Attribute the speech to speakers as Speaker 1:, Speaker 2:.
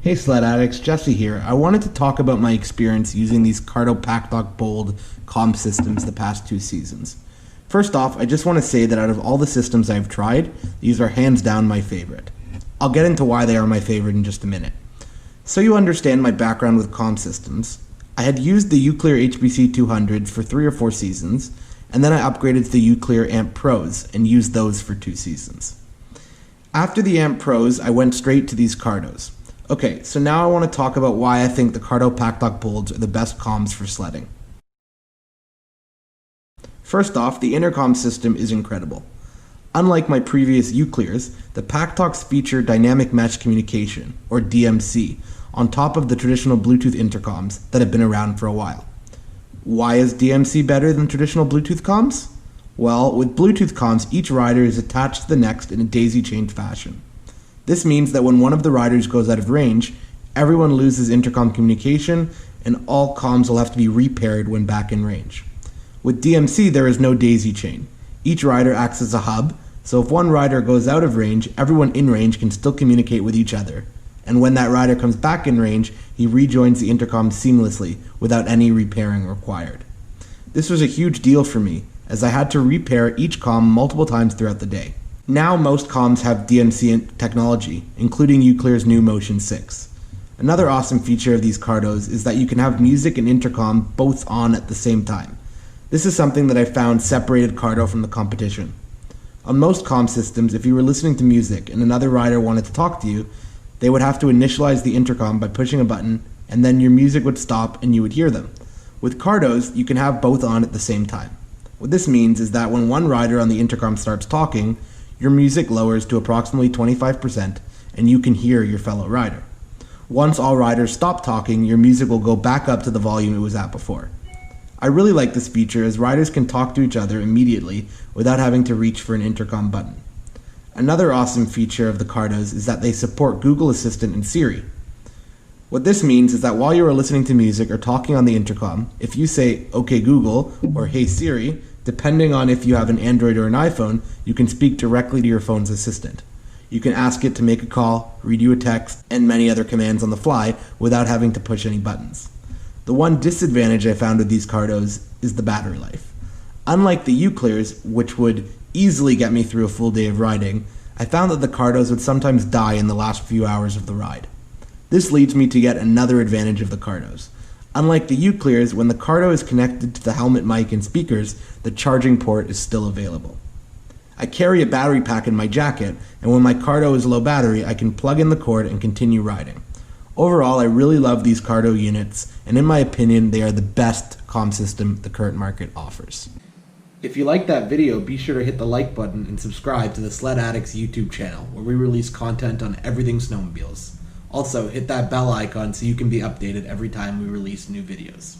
Speaker 1: Hey Sledaddicz Jesse here. I wanted to talk about my experience using these Cardo Packtalk Bold Comm systems the past 2 seasons. First off, I just want to say that out of all the systems I've tried, these are hands down my favorite. I'll get into why they are my favorite in just a minute. So you understand my background with comm systems, I had used the Uclear HBC 200s for 3 or 4 seasons, and then I upgraded to the Uclear Amp Pros and used those for 2 seasons. After the Amp Pros, I went straight to these Cardos. Okay, so now I want to talk about why I think the Cardo Packtalk Bolds are the best comms for sledding. First off, the Intercom system is incredible. Unlike my previous Uclears, the Packtalks feature dynamic mesh communication, or DMC, on top of the traditional Bluetooth intercoms that have been around for a while. Why is DMC better than traditional Bluetooth comms? Well, with Bluetooth comms, each rider is attached to the next in a daisy-chained fashion. This means that when one of the riders goes out of range, everyone loses intercom communication and all comms will have to be repaired when back in range. With DMC, there is no daisy chain. Each rider acts as a hub, so if one rider goes out of range, everyone in range can still communicate with each other. And when that rider comes back in range, he rejoins the intercom seamlessly without any repairing required. This was a huge deal for me, as I had to repair each comm multiple times throughout the day. Now most comms have DMC technology, including Uclear's new Motion 6. Another awesome feature of these Cardos is that you can have music and intercom both on at the same time. This is something that I found separated Cardo from the competition. On most comm systems, if you were listening to music and another rider wanted to talk to you, they would have to initialize the intercom by pushing a button, and then your music would stop and you would hear them. With Cardos, you can have both on at the same time. What this means is that when one rider on the intercom starts talking, your music lowers to approximately 25% and you can hear your fellow rider. Once all riders stop talking, your music will go back up to the volume it was at before. I really like this feature as riders can talk to each other immediately without having to reach for an intercom button. Another awesome feature of the Cardos is that they support Google Assistant and Siri. What this means is that while you are listening to music or talking on the intercom, if you say, "Okay Google," or "Hey Siri," depending on if you have an Android or an iPhone, you can speak directly to your phone's assistant. You can ask it to make a call, read you a text, and many other commands on the fly without having to push any buttons. The one disadvantage I found with these Cardos is the battery life. Unlike the Uclears, which would easily get me through a full day of riding, I found that the Cardos would sometimes die in the last few hours of the ride. This leads me to yet another advantage of the Cardos. Unlike the Uclears, when the Cardo is connected to the helmet mic and speakers, the charging port is still available. I carry a battery pack in my jacket, and when my Cardo is low battery, I can plug in the cord and continue riding. Overall, I really love these Cardo units, and in my opinion, they are the best comm system the current market offers. If you liked that video, be sure to hit the like button and subscribe to the Sledaddicz YouTube channel, where we release content on everything snowmobiles. Also, hit that bell icon so you can be updated every time we release new videos.